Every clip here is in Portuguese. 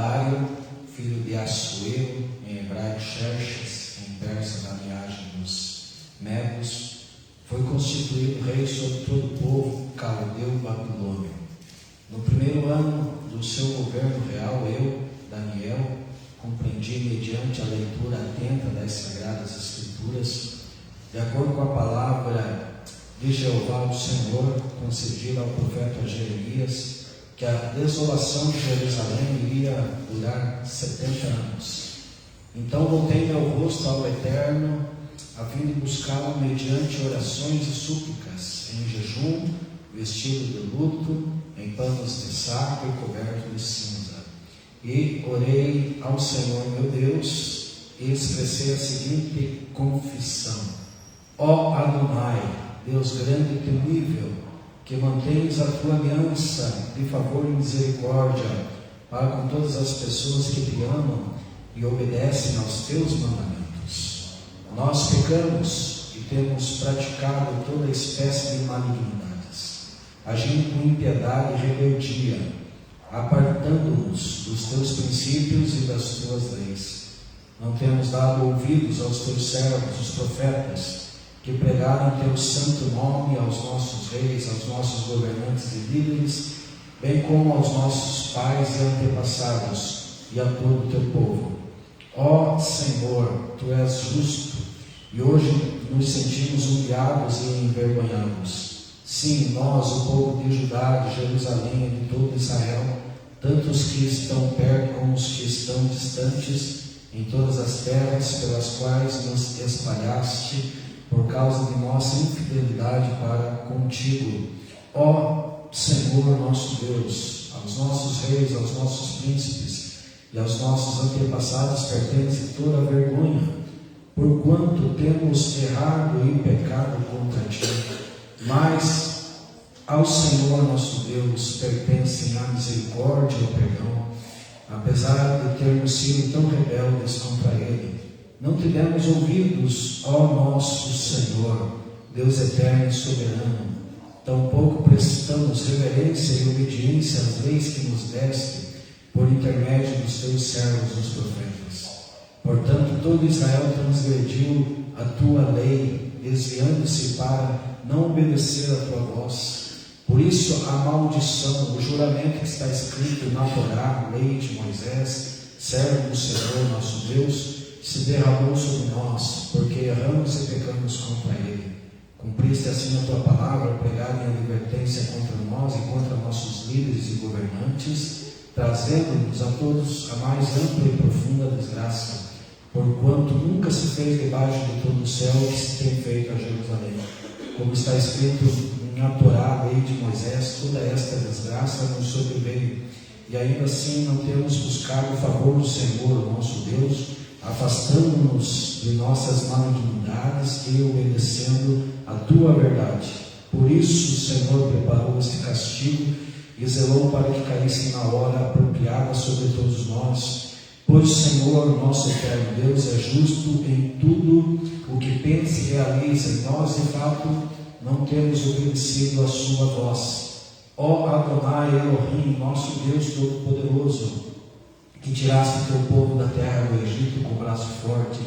Dário, filho de Assuero, em hebraico Xerxes, em persa da linhagem dos Medos, foi constituído rei sobre todo o povo caldeu babilônio. No primeiro ano do seu governo real, eu, Daniel, compreendi mediante a leitura atenta das Sagradas Escrituras, de acordo com a palavra de Jeová, o Senhor, concedida ao profeta Jeremias, que a desolação de Jerusalém iria durar 70 anos. Então voltei meu rosto ao Eterno, a fim de buscá-lo mediante orações e súplicas, em jejum, vestido de luto, em panos de saco e coberto de cinza. E orei ao Senhor meu Deus, e expressei a seguinte confissão: ó Adonai, Deus grande e temível, que mantens a tua aliança de favor e misericórdia para com todas as pessoas que te amam e obedecem aos teus mandamentos. Nós pecamos e temos praticado toda espécie de malignidades, agindo com impiedade e rebeldia, apartando-nos dos teus princípios e das tuas leis. Não temos dado ouvidos aos teus servos, os profetas, que pregaram teu santo nome aos nossos reis, aos nossos governantes e líderes, bem como aos nossos pais e antepassados, e a todo o teu povo. Ó Senhor, tu és justo, e hoje nos sentimos humilhados e envergonhados. Sim, nós, o povo de Judá, de Jerusalém e de todo Israel, tanto os que estão perto como os que estão distantes, em todas as terras pelas quais nos espalhaste, por causa de nossa infidelidade para contigo. Ó Senhor nosso Deus, aos nossos reis, aos nossos príncipes e aos nossos antepassados pertence toda a vergonha, porquanto temos errado e pecado contra ti. Mas ao Senhor nosso Deus pertencem a misericórdia e o perdão, apesar de termos sido tão rebeldes contra Ele. Não te demos ouvidos, ó nosso Senhor, Deus eterno e soberano, tampouco prestamos reverência e obediência às leis que nos deste, por intermédio dos teus servos, os profetas. Portanto, todo Israel transgrediu a tua lei, desviando-se para não obedecer a tua voz. Por isso, a maldição, o juramento que está escrito na Torá, lei de Moisés, servo do Senhor nosso Deus, se derramou sobre nós, porque erramos e pecamos contra Ele. Cumpriste assim a tua palavra, pregada em advertência contra nós e contra nossos líderes e governantes, trazendo-nos a todos a mais ampla e profunda desgraça, porquanto nunca se fez debaixo de todo o céu o que se tem feito a Jerusalém. Como está escrito na Torá, lei de Moisés, toda esta desgraça nos sobreveio, e ainda assim não temos buscado o favor do Senhor, nosso Deus, afastando-nos de nossas malignidades e obedecendo a tua verdade. Por isso o Senhor preparou este castigo e zelou para que caísse na hora apropriada sobre todos nós, pois o Senhor, nosso eterno Deus, é justo em tudo o que pensa e realiza, e nós, de fato, não temos obedecido a sua voz. Ó Adonai Elohim, nosso Deus Todo-Poderoso, que tiraste teu povo da terra do Egito com braço forte,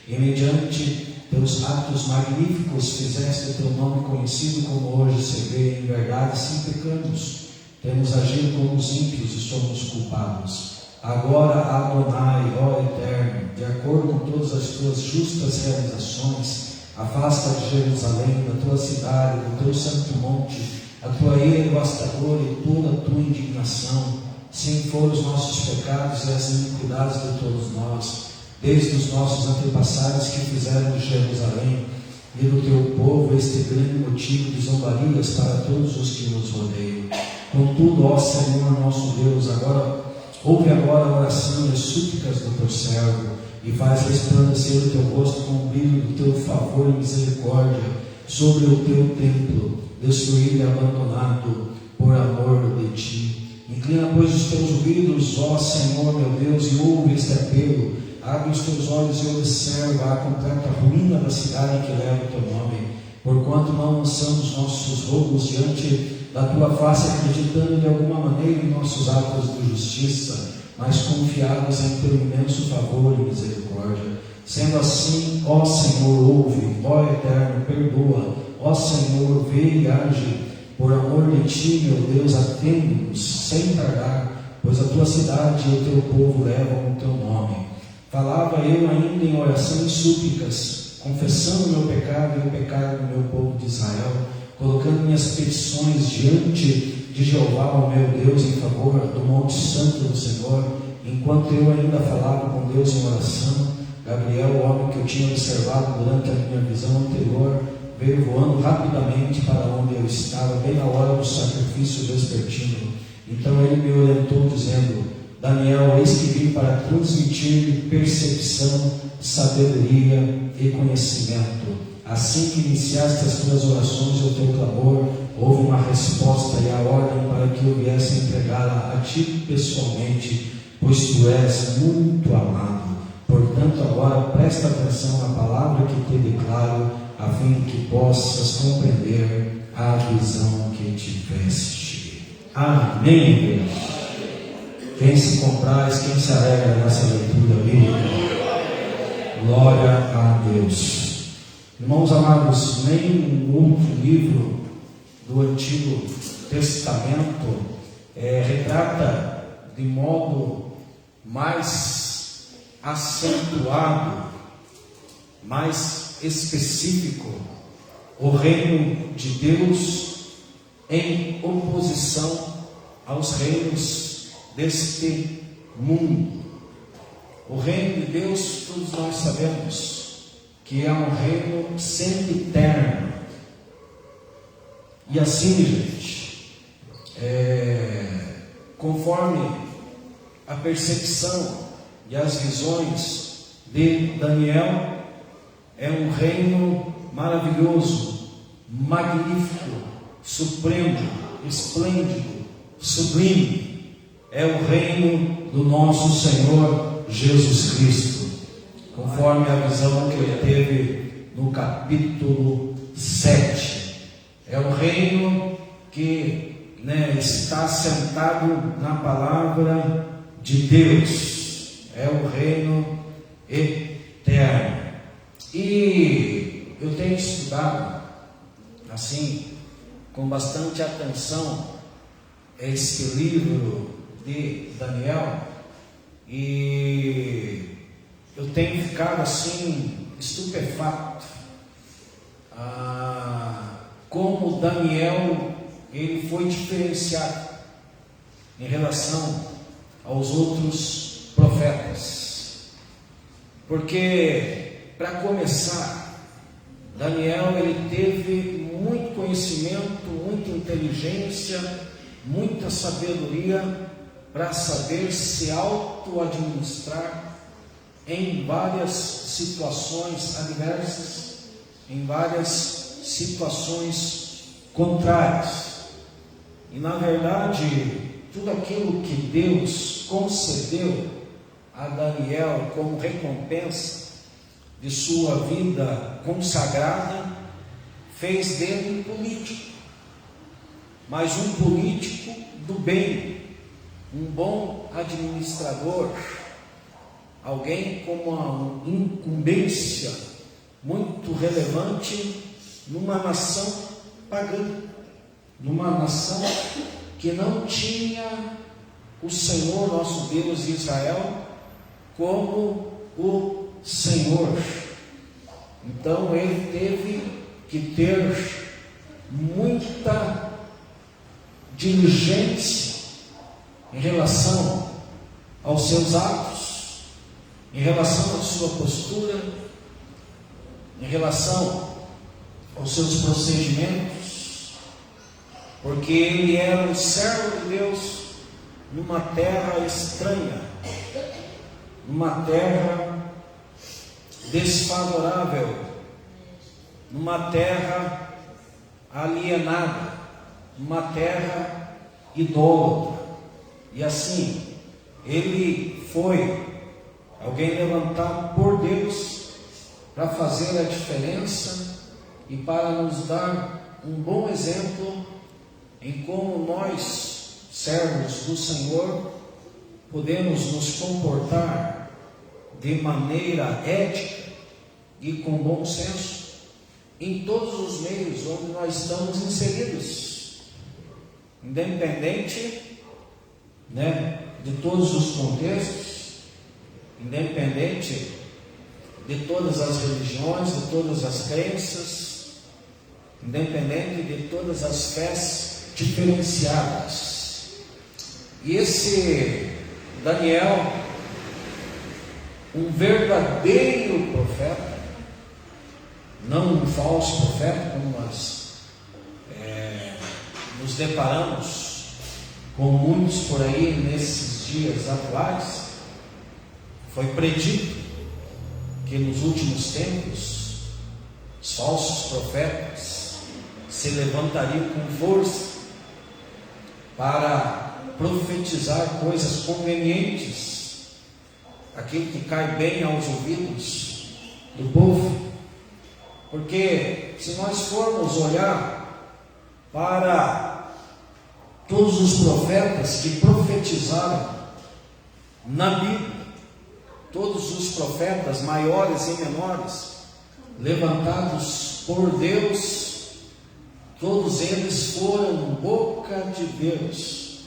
e mediante teus atos magníficos fizeste o teu nome conhecido, como hoje se vê. Em verdade, sem pecamos, temos agido como os ímpios e somos culpados. Agora, Adonai, ó Eterno, de acordo com todas as tuas justas realizações, afasta de Jerusalém, da tua cidade, do teu santo monte, a tua ira devastadora e toda a tua indignação. Sim, foram os nossos pecados e as iniquidades de todos nós, desde os nossos antepassados que fizeram de Jerusalém e do teu povo este grande motivo de zombarias para todos os que nos rodeiam. Contudo, ó Senhor nosso Deus, ouve agora a oração e as súplicas do teu servo, e faz resplandecer o teu rosto com o brilho do teu favor e misericórdia sobre o teu templo, destruído e abandonado por amor de ti. Inclina, pois, os teus ouvidos, ó Senhor meu Deus, e ouve este apelo. Abre os teus olhos e observa a completa ruína da cidade que leva o teu nome, porquanto não lançamos nossos roubos diante da tua face, acreditando de alguma maneira em nossos atos de justiça, mas confiados em teu imenso favor e misericórdia. Sendo assim, ó Senhor, ouve, ó Eterno, perdoa, ó Senhor, vê e age, por amor de ti, meu Deus, atende-nos sem tardar, pois a tua cidade e o teu povo levam o teu nome. Falava eu ainda em oração e súplicas, confessando o meu pecado e o pecado do meu povo de Israel, colocando minhas petições diante de Jeová, o meu Deus, em favor do monte santo do Senhor. Enquanto eu ainda falava com Deus em oração, Gabriel, o homem que eu tinha observado durante a minha visão anterior, veio voando rapidamente para onde eu estava, bem na hora do sacrifício vespertino. Então ele me orientou, dizendo: Daniel, eis que vim para transmitir percepção, sabedoria e conhecimento. Assim que iniciaste as tuas orações e o teu clamor, houve uma resposta e a ordem para que eu viesse entregá-la a ti pessoalmente, pois tu és muito amado. Portanto, agora presta atenção na palavra que te declaro, a fim que possas compreender a visão que tiveste. Amém, Deus. Quem se compraz, quem se alegra nessa leitura bíblica? Glória a Deus. Irmãos amados, nenhum outro livro do Antigo Testamento retrata de modo mais acentuado, mais específico, o reino de Deus em oposição aos reinos deste mundo. O reino de Deus, todos nós sabemos que é um reino sempiterno. E assim, gente, conforme a percepção e as visões de Daniel, é um reino maravilhoso, magnífico, supremo, esplêndido, sublime. É o reino do nosso Senhor Jesus Cristo, conforme a visão que ele teve no capítulo 7. É o reino que está sentado na palavra de Deus. É o reino eterno. E eu tenho estudado assim, com bastante atenção, este livro de Daniel, e eu tenho ficado assim estupefato como Daniel ele foi diferenciado em relação aos outros profetas. Porque, para começar, Daniel ele teve muito conhecimento, muita inteligência, muita sabedoria para saber se auto-administrar em várias situações adversas, em várias situações contrárias. E na verdade, tudo aquilo que Deus concedeu a Daniel como recompensa de sua vida consagrada, fez dele um político, mas um político do bem, um bom administrador, alguém com uma incumbência muito relevante numa nação pagã, numa nação que não tinha o Senhor nosso Deus Israel como o Senhor. Então ele teve que ter muita diligência em relação aos seus atos, em relação à sua postura, em relação aos seus procedimentos, porque ele era um servo de Deus numa terra estranha, numa terra desfavorável, numa terra alienada, numa terra idólatra. E assim, ele foi alguém levantado por Deus para fazer a diferença e para nos dar um bom exemplo em como nós, servos do Senhor, podemos nos comportar de maneira ética e com bom senso em todos os meios onde nós estamos inseridos, independente, de todos os contextos, independente de todas as religiões, de todas as crenças, independente de todas as fés diferenciadas. E esse Daniel, um verdadeiro profeta, não um falso profeta, como nós nos deparamos com muitos por aí nesses dias atuais. Foi predito que nos últimos tempos os falsos profetas se levantariam com força para profetizar coisas convenientes, aquilo que cai bem aos ouvidos do povo. Porque se nós formos olhar para todos os profetas que profetizaram na Bíblia, todos os profetas maiores e menores, levantados por Deus, todos eles foram boca de Deus,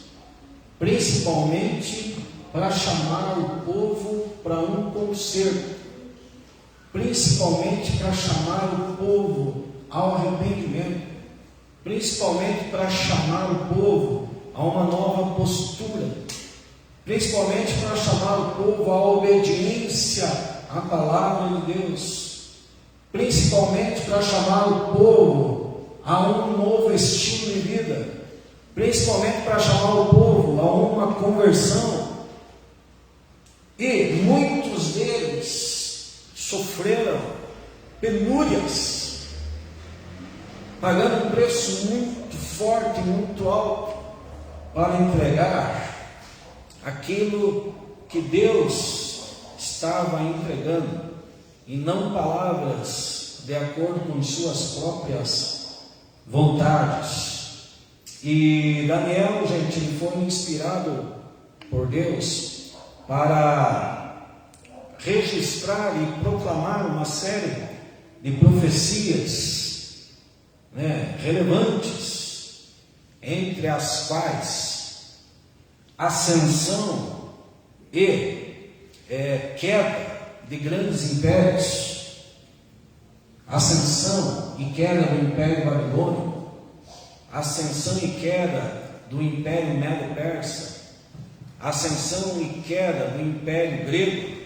principalmente para chamar o povo para um conserto, principalmente para chamar o povo ao arrependimento, principalmente para chamar o povo a uma nova postura, principalmente para chamar o povo à obediência à palavra de Deus, principalmente para chamar o povo a um novo estilo de vida, principalmente para chamar o povo a uma conversão. E muitos deles sofreram penúrias, pagando um preço muito forte, muito alto, para entregar aquilo que Deus estava entregando, e não palavras de acordo com suas próprias vontades. E Daniel, gente, ele foi inspirado por Deus para registrar e proclamar uma série de profecias relevantes, entre as quais ascensão e queda de grandes impérios, ascensão e queda do Império Babilônico, ascensão e queda do Império Medo-Persa, ascensão e queda do Império Grego,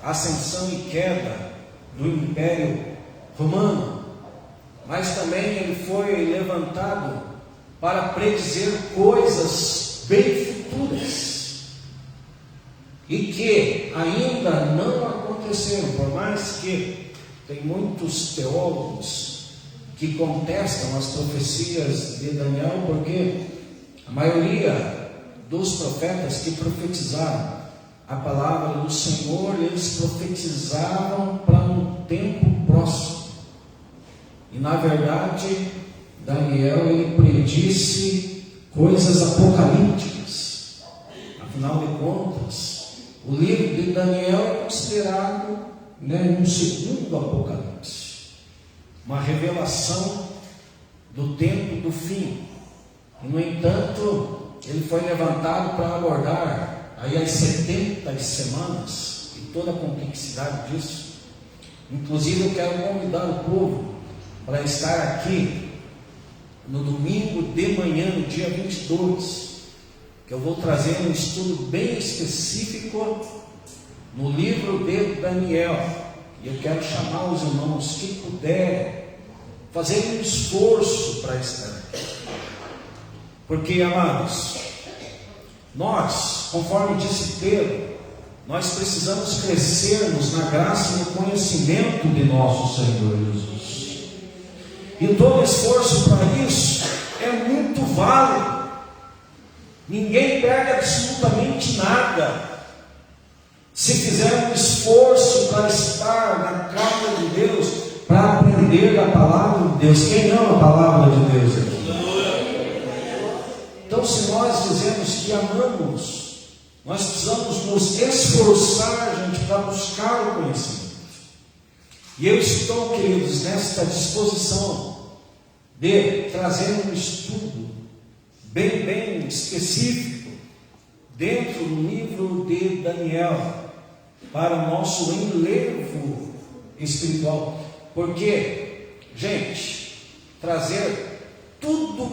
ascensão e queda do Império Romano. Mas também ele foi levantado para predizer coisas bem futuras e que ainda não aconteceram, por mais que tem muitos teólogos que contestam as profecias de Daniel, porque a maioria dos profetas que profetizaram a palavra do Senhor, eles profetizavam para um tempo próximo. E na verdade, Daniel, ele predisse coisas apocalípticas. Afinal de contas, o livro de Daniel é considerado um segundo Apocalipse, uma revelação do tempo do fim. E, no entanto, ele foi levantado para abordar aí as 70 semanas e toda a complexidade disso. Inclusive, eu quero convidar o povo para estar aqui no domingo de manhã, no dia 22, que eu vou trazer um estudo bem específico no livro de Daniel. E eu quero chamar os irmãos que puderem fazer um esforço para estar aqui. Porque, amados, nós, conforme disse Pedro, nós precisamos crescermos na graça e no conhecimento de nosso Senhor Jesus. E todo esforço para isso é muito válido. Ninguém perde absolutamente nada se fizer um esforço para estar na casa de Deus, para aprender a palavra de Deus. Quem ama a palavra de Deus aqui? Então, se nós dizemos que amamos Nós precisamos nos esforçar, gente, para buscar o conhecimento. E eu estou, queridos, nesta disposição de trazer um estudo bem específico dentro do livro de Daniel para o nosso enlevo espiritual. Porque, gente, trazer tudo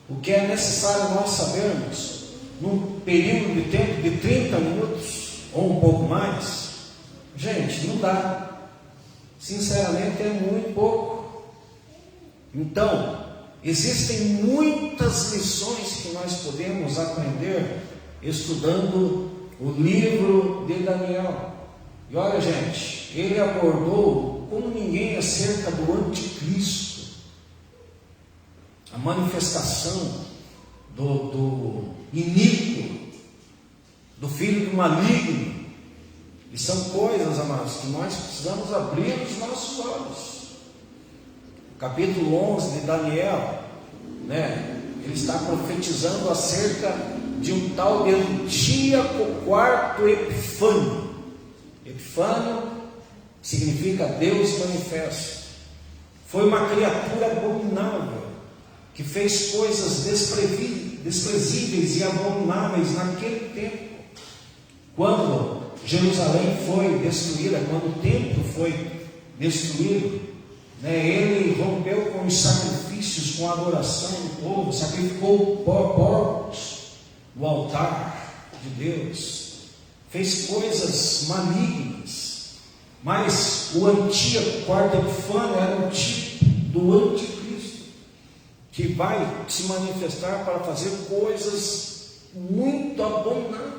o que é necessário nós sabermos num período de tempo de 30 minutos ou um pouco mais, gente, não dá. Sinceramente, é muito pouco. Então, existem muitas lições que nós podemos aprender estudando o livro de Daniel. E olha, gente, ele abordou como ninguém acerca do anticristo, a manifestação do iníquo, do filho do maligno. E são coisas, amados, que nós precisamos abrir os nossos olhos. O capítulo 11 de Daniel, ele está profetizando acerca de um tal de Antíoco IV Epifânio. Epifânio significa Deus manifesto. Foi uma criatura abominável, que fez coisas desprezíveis e abomináveis naquele tempo, quando Jerusalém foi destruída, quando o templo foi destruído, ele rompeu com os sacrifícios, com a adoração do povo, sacrificou porcos no altar de Deus, fez coisas malignas. Mas o Antíoco IV Epifânio era um tipo do anticristo, que vai se manifestar para fazer coisas muito abomináveis.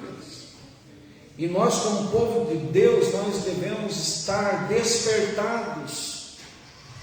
E nós, como povo de Deus, nós devemos estar despertados.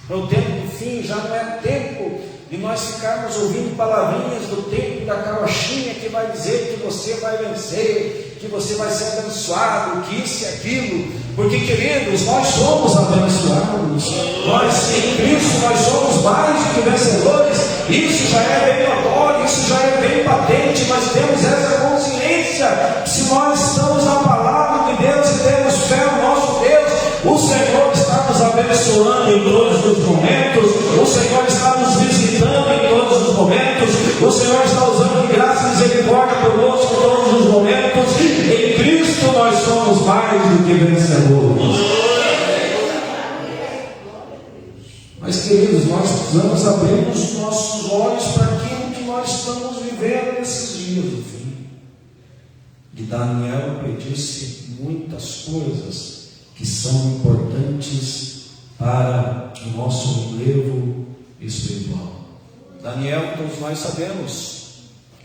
No tempo do fim, já não é tempo de nós ficarmos ouvindo palavrinhas do tempo da carochinha que vai dizer que você vai vencer, que você vai ser abençoado, que isso e aquilo. Porque, queridos, nós somos abençoados. Nós, em Cristo, nós somos mais do que vencedores. Isso já é bem notório, isso já é bem patente. Nós temos essa consciência. Se nós estamos na palavra de Deus e temos fé no nosso Deus, o Senhor está nos abençoando em todos os momentos. O Senhor está nos visitando em todos os momentos. O Senhor está usando de graça e misericórdia conosco em todos os momentos. Em Cristo nós somos mais do que vencedores. Mas, queridos, nós precisamos abrir os nossos olhos para aquilo que nós estamos vivendo nesses dias do fim. E Daniel predisse muitas coisas que são importantes para o nosso enlevo espiritual. Daniel, todos nós sabemos,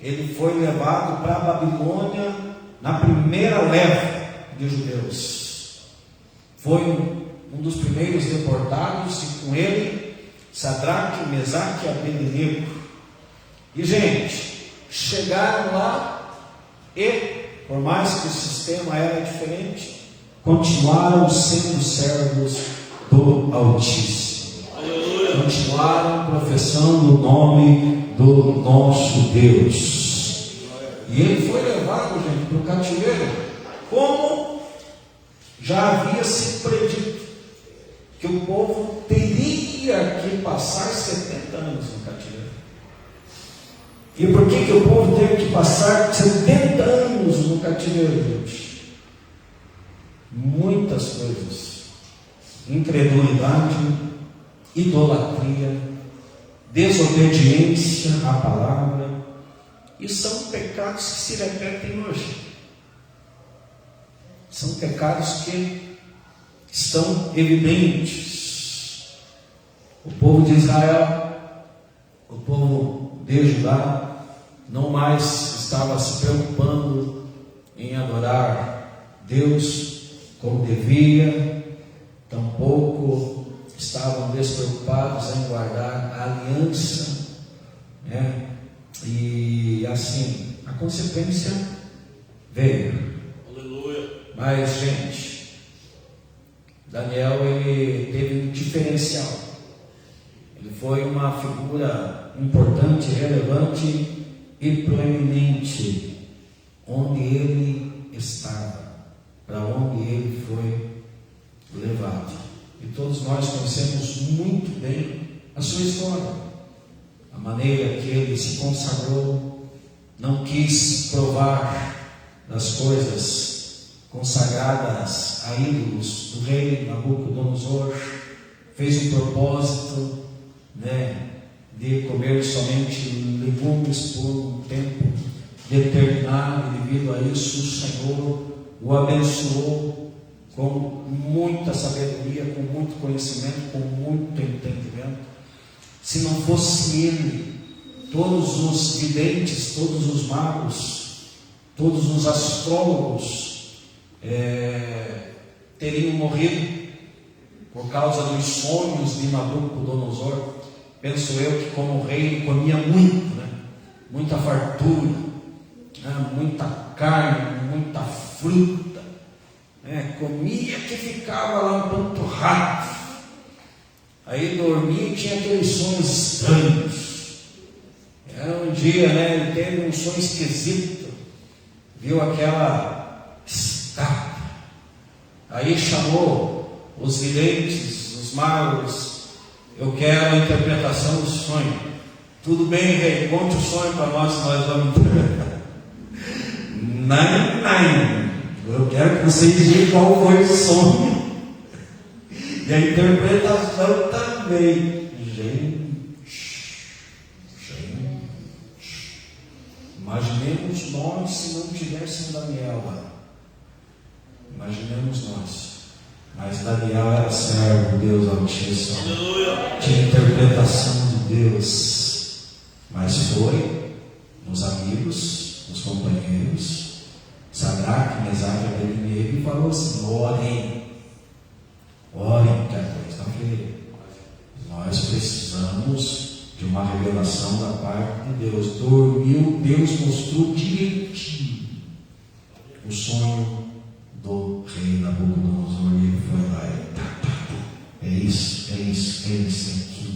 ele foi levado para a Babilônia na primeira leva de judeus. Foi um dos primeiros deportados, e com ele Sadraque, Mesaque e Abednego. E, gente, chegaram lá e, por mais que o sistema era diferente, continuaram sendo servos do Altíssimo. Continuaram professando o nome do nosso Deus. E ele foi levado, gente, para o cativeiro, como já havia sido predito, que o povo teria que passar 70 anos no cativeiro. E por que o povo teve que passar 70 anos no cativeiro, gente? Muitas coisas: incredulidade, idolatria, desobediência à palavra, e são pecados que se repetem hoje. São pecados que estão evidentes. O povo de Israel, o povo de Judá, não mais estava se preocupando em adorar Deus como devia, tampouco estavam despreocupados em guardar a aliança, e assim a consequência veio. Aleluia. Mas, gente, Daniel, ele teve um diferencial. Ele foi uma figura importante, relevante e proeminente onde ele estava, para onde ele foi levado. E todos nós conhecemos muito bem a sua história, a maneira que ele se consagrou, não quis provar das coisas consagradas a ídolos do rei Nabucodonosor, fez um propósito, de comer somente legumes por um tempo determinado, e devido a isso o Senhor o abençoou com muita sabedoria, com muito conhecimento, com muito entendimento. Se não fosse ele, todos os videntes, todos os magos, todos os astrólogos teriam morrido por causa dos sonhos de Nabucodonosor. Penso eu que como rei comia muito, muita fartura, muita carne, muita fruta, comia que ficava lá um ponto rato. Aí dormia e tinha aqueles sonhos estranhos. Era um dia, ele teve um sonho esquisito, viu aquela estátua. Aí chamou os videntes, os magos. Eu quero a interpretação do sonho. Tudo bem, rei, conte o sonho para nós vamos interpretar. Não, eu quero que vocês digam qual foi o sonho. E a interpretação também. Gente, imaginemos nós se não tivéssemos Daniel lá. Imaginemos nós. Mas Daniel era servo de Deus Altíssimo. Tinha interpretação de Deus. Mas foi nos amigos, nos companheiros, Sadraque, Mesaque e Abednego, e falou assim: orem, que a coisa está feia. Nós precisamos de uma revelação da parte de Deus. Dormiu, Deus mostrou direitinho o sonho do rei Nabucodonosor, e ele foi lá e é isso, aquilo.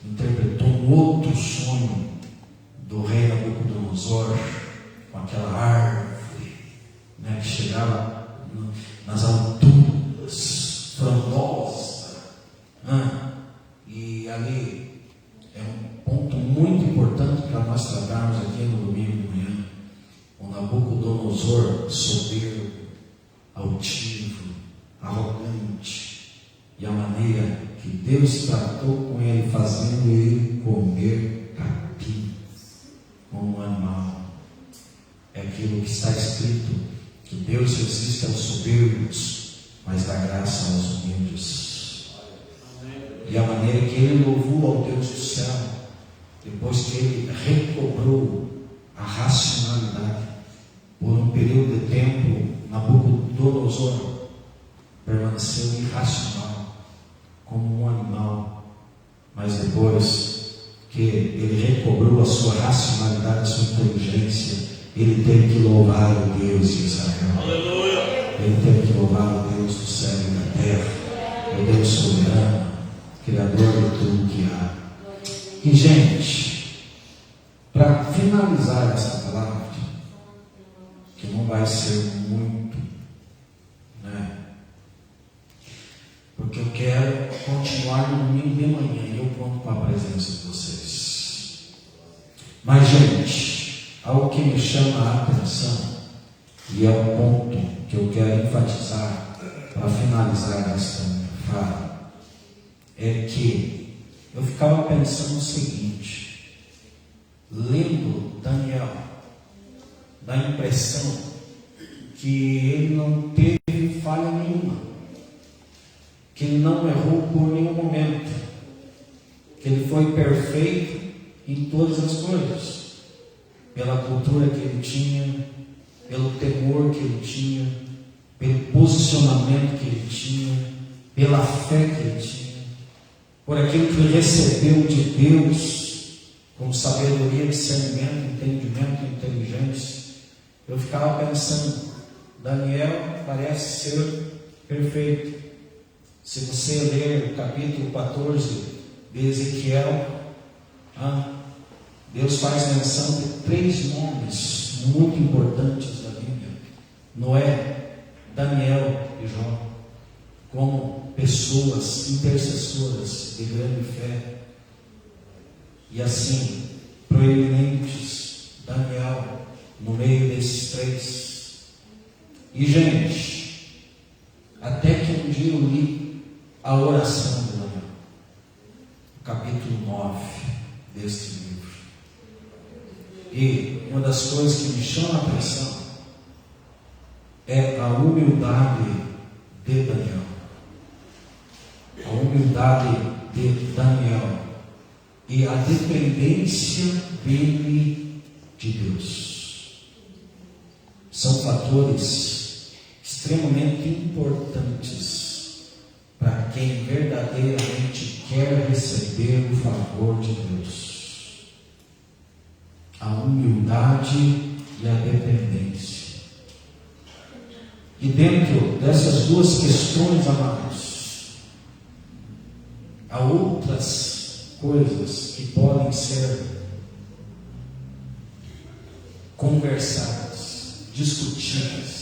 Interpretou um outro sonho do rei Nabucodonosor, com aquela árvore, que chegava nas alturas, frondosa, e ali é um ponto muito importante para nós tratarmos aqui no domingo de manhã. O Nabucodonosor soberbo, altivo, arrogante, e a maneira que Deus tratou com ele, fazendo ele comer capim como um animal. É aquilo que está escrito, que Deus resiste aos soberbos, mas dá graça aos humildes. E a maneira que ele louvou ao Deus do céu, depois que ele recobrou a racionalidade. Por um período de tempo, Nabucodonosor permaneceu irracional, como um animal. Mas depois que ele recobrou a sua racionalidade, a sua inteligência, ele teve que louvar o Deus de Israel. Aleluia. Ele teve que louvar o Deus do céu e da terra, o Deus soberano, Criador de tudo que há. E, gente, para finalizar essa palavra, que não vai ser muito, porque eu quero continuar no domingo de manhã e eu conto com a presença de vocês. Mas, gente, algo que me chama a atenção, e é o ponto que eu quero enfatizar para finalizar esta fala, é que eu ficava pensando o seguinte, lendo Daniel, dá a impressão que ele não teve falha nenhuma, que ele não errou por nenhum momento, que ele foi perfeito em todas as coisas, pela cultura que ele tinha, pelo temor que ele tinha, pelo posicionamento que ele tinha, pela fé que ele tinha, por aquilo que ele recebeu de Deus, com sabedoria, discernimento, entendimento e inteligência. Eu ficava pensando, Daniel parece ser perfeito. Se você ler o capítulo 14 de Ezequiel, Deus faz menção de 3 nomes muito importantes da Bíblia: Noé, Daniel e Jó, como pessoas intercessoras de grande fé. E assim, proeminentes, Daniel no meio desses 3. E gente, até que um dia eu li a oração de Daniel, capítulo 9 deste livro. E uma das coisas que me chama a atenção é a humildade de Daniel. A humildade de Daniel e a dependência dele de Deus. São fatores extremamente importantes para quem verdadeiramente quer receber o favor de Deus. A humildade e a dependência. E dentro dessas 2 questões, amados, há outras coisas que podem ser conversadas, discutidas.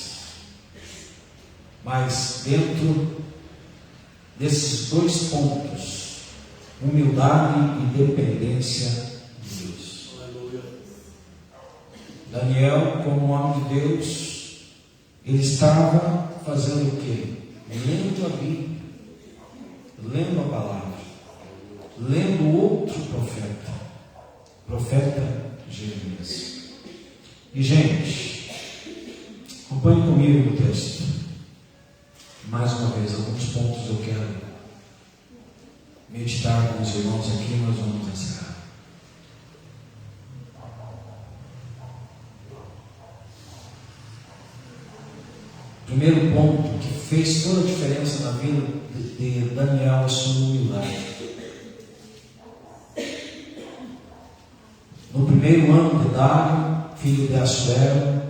Mas dentro desses 2 pontos, humildade e dependência de Deus. Daniel, como homem de Deus, ele estava fazendo o quê? Lendo a Bíblia, lendo a palavra, lendo outro profeta Jeremias. E gente, acompanhe comigo o texto. Mais uma vez, alguns pontos eu quero meditar com os irmãos aqui, nós vamos encerrar. Primeiro ponto que fez toda a diferença na vida de Daniel é a sua humildade. No primeiro ano de Dário, filho de Assuero,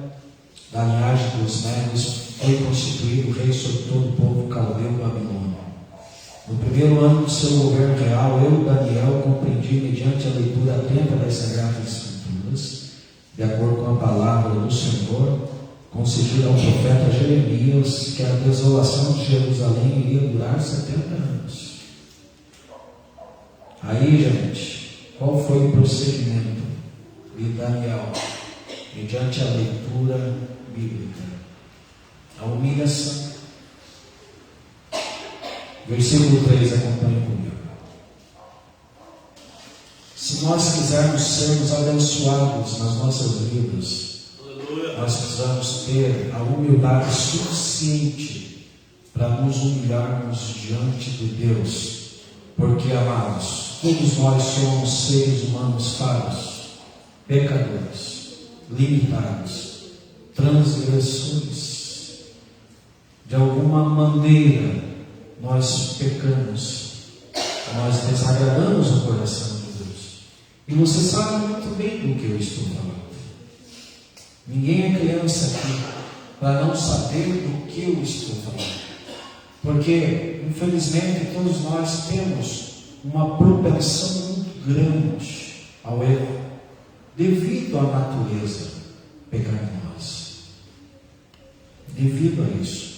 da linhagem dos Medos, foi constituído rei sobre todo o povo caldeu babilônio. No primeiro ano do seu governo real, eu, Daniel, compreendi, mediante a leitura atenta das Sagradas Escrituras, de acordo com a palavra do Senhor, concedida ao profeta Jeremias, que a desolação de Jerusalém iria durar 70 anos. Aí, gente, qual foi o procedimento de Daniel, mediante a leitura bíblica? A humilhação. Versículo 3, acompanhe comigo. Se nós quisermos sermos abençoados nas nossas vidas, nós precisamos ter a humildade suficiente para nos humilharmos diante de Deus. Porque, amados, todos nós somos seres humanos falhos, pecadores, limitados, transgressores. De alguma maneira, nós pecamos, nós desagradamos o coração de Deus. E você sabe muito bem do que eu estou falando. Ninguém é criança aqui para não saber do que eu estou falando. Porque, infelizmente, todos nós temos uma propensão muito grande ao erro, devido à natureza pecaminosa. Devido a isso.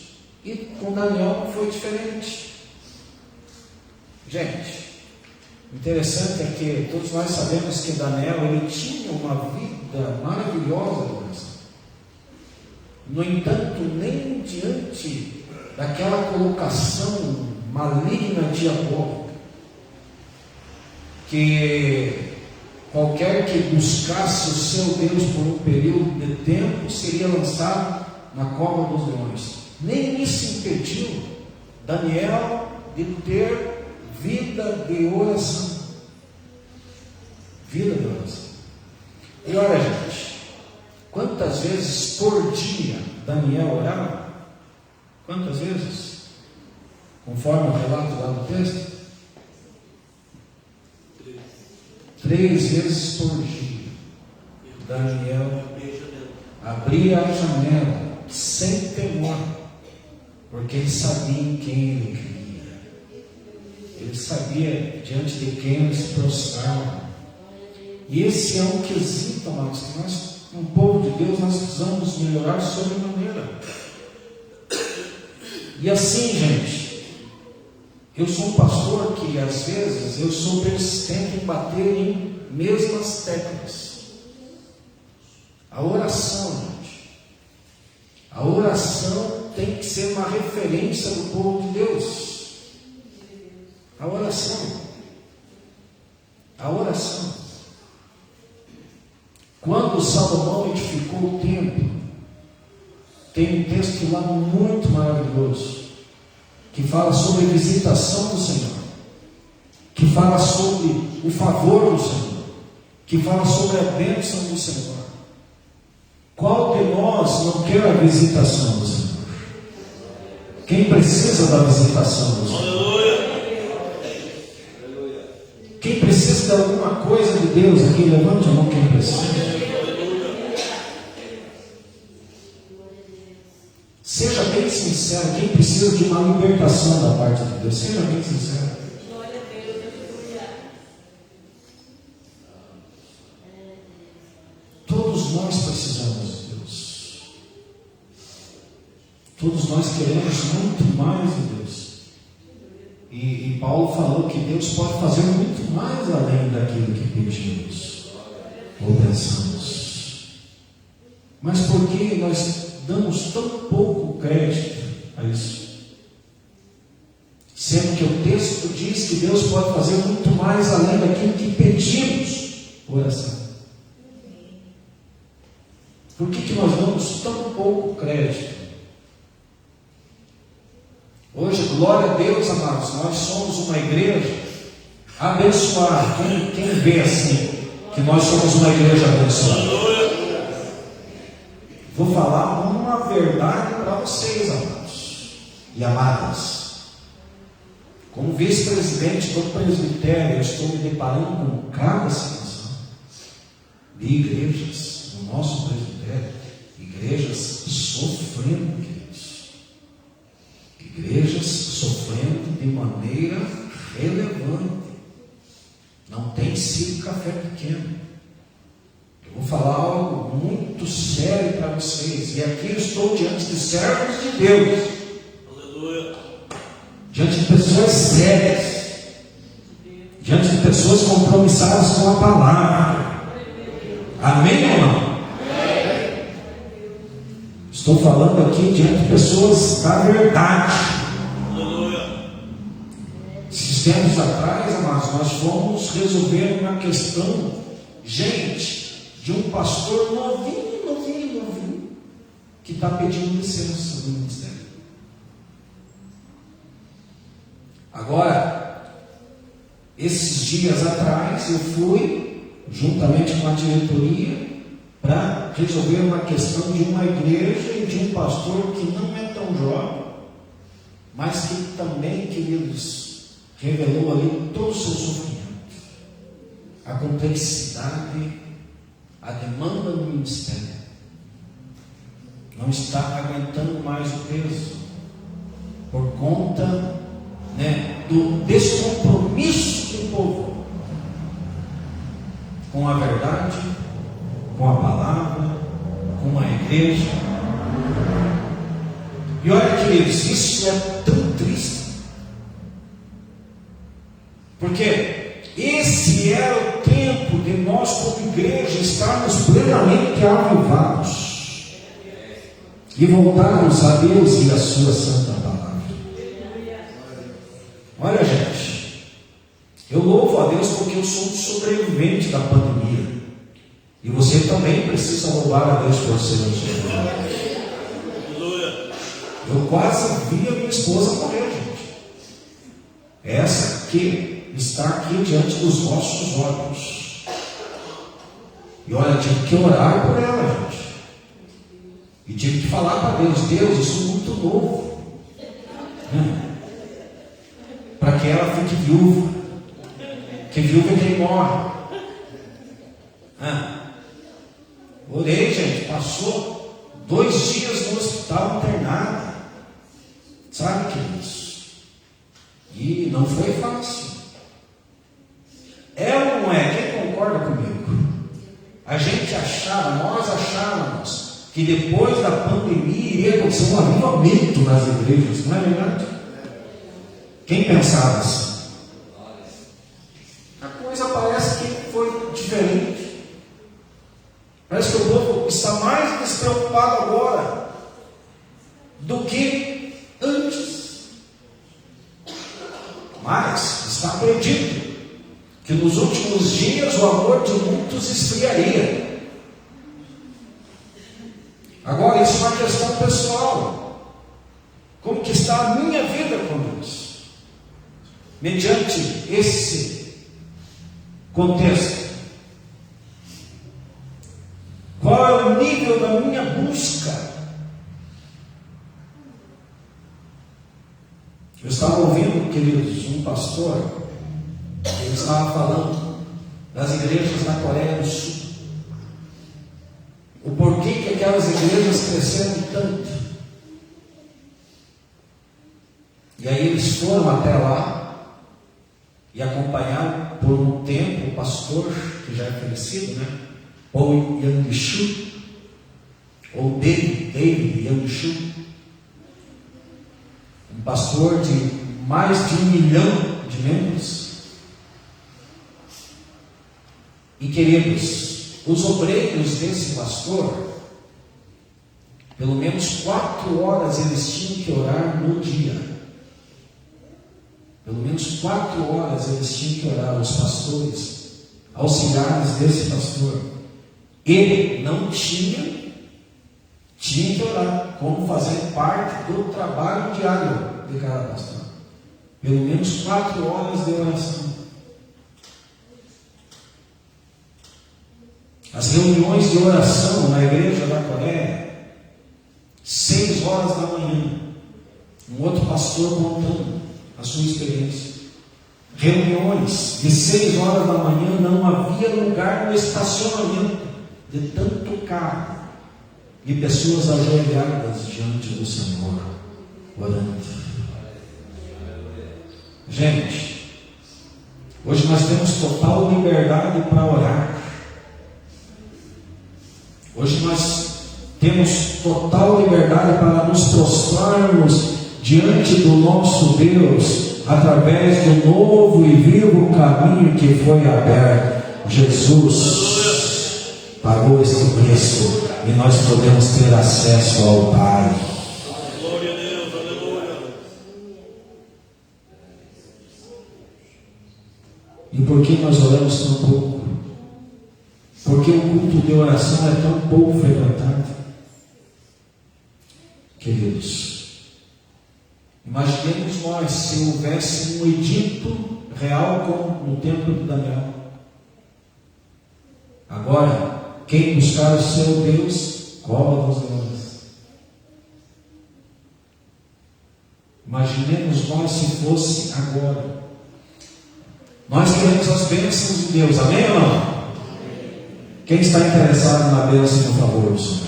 E com Daniel não foi diferente. Gente, interessante é que todos nós sabemos que Daniel, ele tinha uma vida maravilhosa. No entanto, nem diante daquela colocação maligna diabólica, que qualquer que buscasse o seu Deus por um período de tempo seria lançado na cova dos leões. Nem isso impediu Daniel de ter vida de oração. Vida de oração. E olha, gente, quantas vezes por dia Daniel orava? Quantas vezes? Conforme o relato lá do texto? 3 vezes por dia. Daniel abria a janela sem temor, porque ele sabia em quem ele cria. Ele sabia diante de quem ele se prostrava. E esse é um quesito, amados, que nós, um povo de Deus, nós precisamos melhorar sobremaneira. E assim, gente, eu sou um pastor que às vezes eu sou persistente em bater em mesmas teclas. A oração, gente, a oração tem que ser uma referência do povo de Deus. A oração. Quando Salomão edificou o templo, tem um texto lá muito maravilhoso, que fala sobre a visitação do Senhor, que fala sobre o favor do Senhor, que fala sobre a bênção do Senhor. Qual de nós não quer a visitação do Senhor? Quem precisa da visitação do Senhor? Quem precisa de alguma coisa de Deus aqui, levante a mão quem precisa. Seja bem sincero, quem precisa de uma libertação da parte de Deus, seja bem sincero. Todos nós precisamos de Deus. Todos nós queremos muito mais de Deus. E Paulo falou que Deus pode fazer muito mais além daquilo que pedimos ou pensamos. Mas por que nós damos tão pouco crédito a isso? Sendo que o texto diz que Deus pode fazer muito mais além daquilo que pedimos. Oração. Por que nós damos tão pouco crédito? Hoje, glória a Deus, amados, nós somos uma igreja abençoada. Quem vê assim, que nós somos uma igreja abençoada? Vou falar uma verdade para vocês, amados e amadas. Como vice-presidente do presbitério, eu estou me deparando com cada situação de igrejas, no nosso presbitério, igrejas sofrendo, queridos. Igrejas sofrendo de maneira relevante. Não tem sido café pequeno. Eu vou falar algo muito sério para vocês. E aqui eu estou diante de servos de Deus. Aleluia. Diante de pessoas sérias. Diante de pessoas compromissadas com a palavra. Amém ou não? Estou falando aqui diante de pessoas da verdade. Aleluia. Esses tempos atrás, amados, nós fomos resolver uma questão, gente, de um pastor novinho, que está pedindo licença do ministério. Agora, esses dias atrás, eu fui, juntamente com a diretoria, para resolver uma questão de uma igreja e de um pastor que não é tão jovem, mas que também, queridos, revelou ali todo o seu sofrimento, a complexidade, a demanda do ministério. Não está aguentando mais o peso, por conta, do descompromisso do povo com a verdade, com a palavra, com a igreja. E olha, queridos, isso é tão triste, porque esse era o tempo de nós como igreja estarmos plenamente avivados e voltarmos a Deus e a sua santa palavra. Olha, gente, eu louvo a Deus porque eu sou um sobrevivente da pandemia. E você também precisa louvar a Deus por ser um sobrevivente. Eu quase vi a minha esposa morrer, gente. Essa que está aqui diante dos nossos olhos. E olha, eu tive que orar por ela, gente. E tive que falar para Deus: Deus, eu sou muito novo, para que ela fique viúva. Que viúva é quem morre. Orei, gente, passou 2 dias no hospital internada. Sabe, queridos? E não foi fácil. É ou não é? Quem concorda comigo? Nós achávamos que depois da pandemia iria acontecer um avivamento nas igrejas, não é verdade? Quem pensava assim? A coisa parece que foi diferente. Parece que o povo está mais despreocupado agora do que antes. Mas está predito que nos últimos dias o amor de muitos esfriaria. Agora, isso é uma questão pessoal. Como que está a minha vida com Deus? Mediante esse contexto. Qual é o nível da minha busca? Eu estava ouvindo, queridos, um pastor, ele estava falando das igrejas da Coreia do Sul. O porquê que aquelas igrejas cresceram tanto. E aí eles foram até lá e acompanharam por um tempo o pastor, que já é falecido, né? Ou Yang-shu, ou David Yang-shu, um pastor de mais de 1 milhão de membros. E queridos, os obreiros desse pastor, pelo menos 4 horas eles tinham que orar no dia. Pelo menos 4 horas eles tinham que orar, os pastores, auxiliares desse pastor. Ele não tinha que orar, como fazer parte do trabalho diário de cada pastor. Pelo menos 4 horas de oração. As reuniões de oração na igreja da Coreia, 6 horas da manhã, um outro pastor contando a sua experiência. Reuniões de 6 horas da manhã, não havia lugar no estacionamento, de tanto carro e pessoas ajoelhadas diante do Senhor, orando. Gente, hoje nós temos total liberdade para orar. Hoje nós temos total liberdade para nos prostrarmos diante do nosso Deus, através do novo e vivo caminho que foi aberto. Jesus pagou esse preço e nós podemos ter acesso ao Pai. Glória a Deus, aleluia. E por que nós oramos tão pouco? Porque o culto de oração é tão pouco frequentado. Queridos, imaginemos nós se houvesse um edito real como no templo de Daniel. Agora, quem buscar o seu Deus, cova dos leões. Imaginemos nós se fosse agora. Nós queremos as bênçãos de Deus, amém ou não? Quem está interessado na bênção e no favor do Senhor?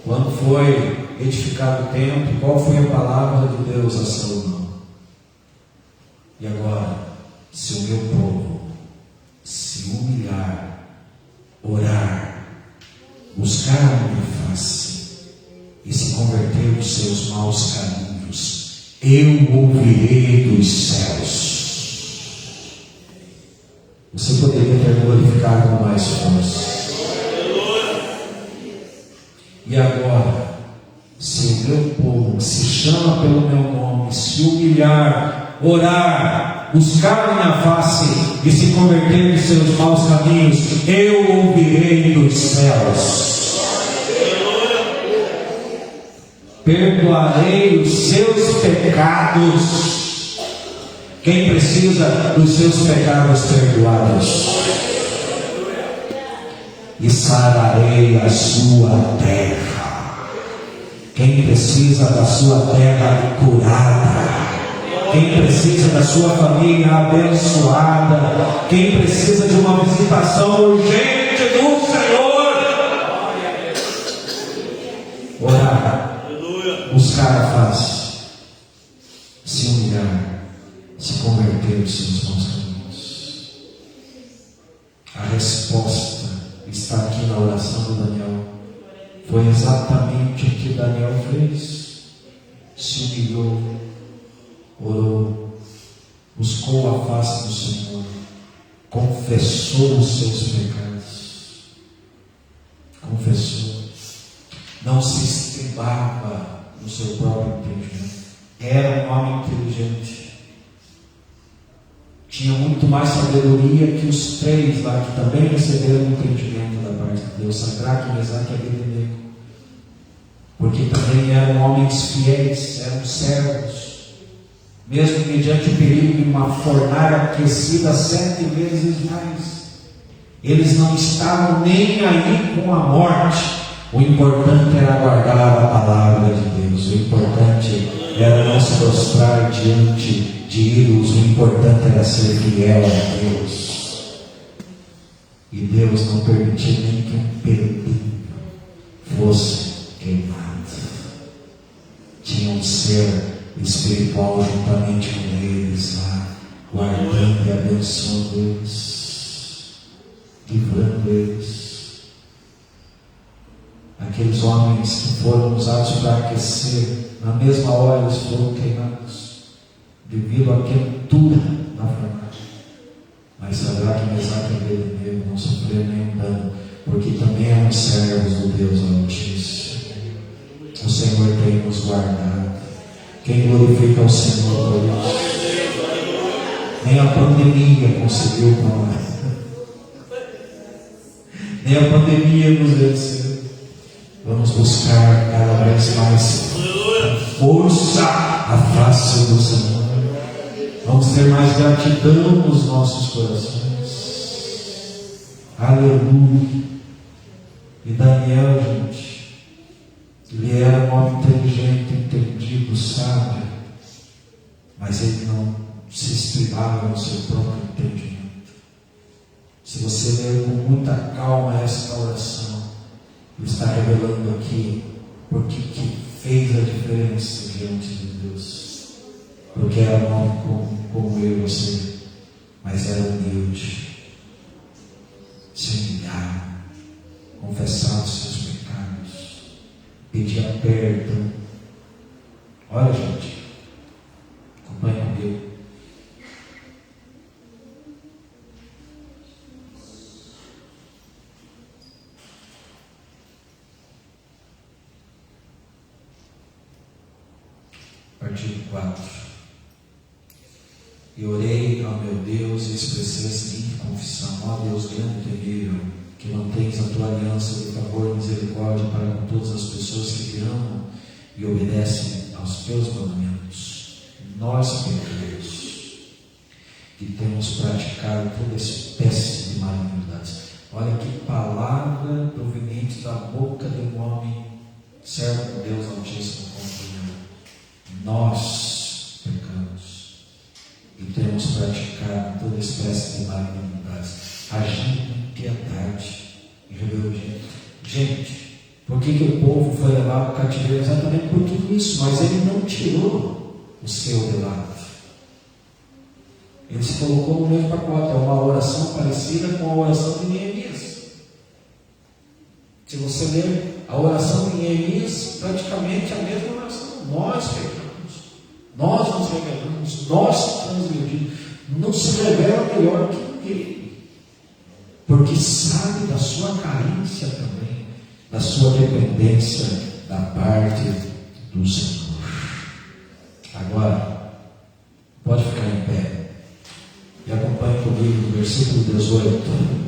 Quando foi edificado o templo, qual foi a palavra de Deus a Salomão? E agora, se o meu povo se humilhar, orar, buscar a minha face e se converter dos seus maus caminhos, eu ouvirei dos céus. Você poderia ter glorificado com mais força. E agora, se o meu povo se chama pelo meu nome, se humilhar, orar, buscar a minha face e se converter dos seus maus caminhos, eu ouvirei dos céus. Perdoarei os seus pecados. Quem precisa dos seus pecados perdoados? E sararei a sua terra. Quem precisa da sua terra curada? Quem precisa da sua família abençoada? Quem precisa de uma visitação urgente do Senhor? Orar, buscar a face, se humilhar, se converter dos seus maus caminhos. A Foi exatamente o que Daniel fez. Se humilhou, orou, buscou a face do Senhor, confessou os seus pecados, confessou, não se estribava no seu próprio entendimento, era um homem inteligente, tinha muito mais sabedoria que os três lá que também receberam o entendimento da parte de Deus, Sadraque, Mesaque e Abednego, porque também eram homens fiéis, eram servos, mesmo mediante o perigo de uma fornalha aquecida 7 vezes mais, eles não estavam nem aí com a morte. O importante era guardar a palavra de Deus, o importante era não se prostrar diante de ídolos, o importante era ser fiel a Deus. E Deus não permitiu nem que um pedacinho fosse queimado. Tinha um ser espiritual juntamente com eles lá, guardando e abençoando eles, livrando eles. Aqueles homens que foram usados para aquecer, na mesma hora eles foram queimados, devido à quentura da fornalha. Mas Sadraque, Mesaque e Abednego não sofreram nenhum dano, porque também eram servos do Deus Altíssimo. O Senhor tem nos guardado. Quem glorifica o Senhor por isso? Nem a pandemia conseguiu parar. Nem a pandemia nos venceu. Vamos buscar cada vez mais força a face do Senhor. Vamos ter mais gratidão nos nossos corações. Aleluia. E Daniel, gente, ele era um homem inteligente, entendido, sábio, mas ele não se estribava no seu próprio entendimento. Se você ler com muita calma esta oração, ele está revelando aqui porque que fez a diferença diante de Deus. Porque era um homem como eu e você, mas era humilde, se humilhava, confessava os seus pecados, pedia perdão. Olha, gente, acompanha comigo. Artigo 4. E orei ao meu Deus e expressei a seguinte confissão: ó Deus grande e temível, que mantens a tua aliança de favor e misericórdia para com todas as pessoas que te amam e obedecem aos teus mandamentos, nós pequenos, que temos praticado toda espécie de malignidades. Olha que palavra proveniente da boca de um homem servo de Deus Altíssimo contra ele. Nós pecamos e temos praticado toda espécie de malignidades, agindo em piedade e rebeldia. Gente, por que o povo foi levado ao cativeiro? Exatamente por tudo isso, mas ele não tirou o seu de lado. Ele se colocou no mesmo pacote. É uma oração parecida com a oração de Neemias. Se você ler a oração de Neemias, praticamente a mesma oração. Nós pecamos, nós nos rebelamos, nós transgredimos. Não se revela melhor que ninguém, porque sabe da sua carência também, da sua dependência da parte do Senhor. Agora, pode ficar em pé e acompanhe comigo no versículo 18.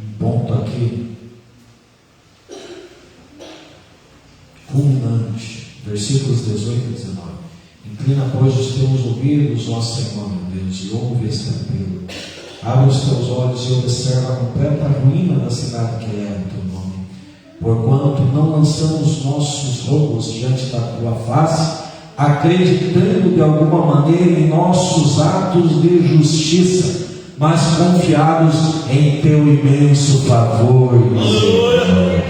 Um ponto aqui culminante, versículos 18 e 19. Inclina, pois, os teus ouvidos, ó Senhor meu Deus, e ouve este apelo. Abre os teus olhos e observa a completa ruína da cidade que é o teu nome. Porquanto não lançamos nossos roubos diante da tua face, acreditando de alguma maneira em nossos atos de justiça, mas confiados em teu imenso favor e misericórdia.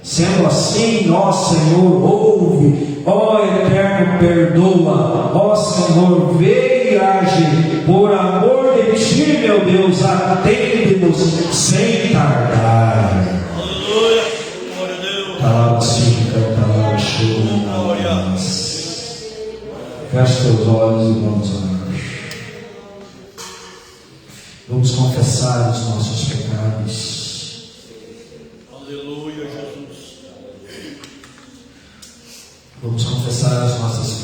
Sendo assim, ó Senhor, ouve, ó Eterno, perdoa, ó Senhor, vê e age, por amor de ti, meu Deus, atende-nos sem tardar. Aleluia. Glória a Deus. Feche teus olhos e vamos orar. Vamos confessar os nossos pecados. Aleluia, Jesus. Vamos confessar as nossas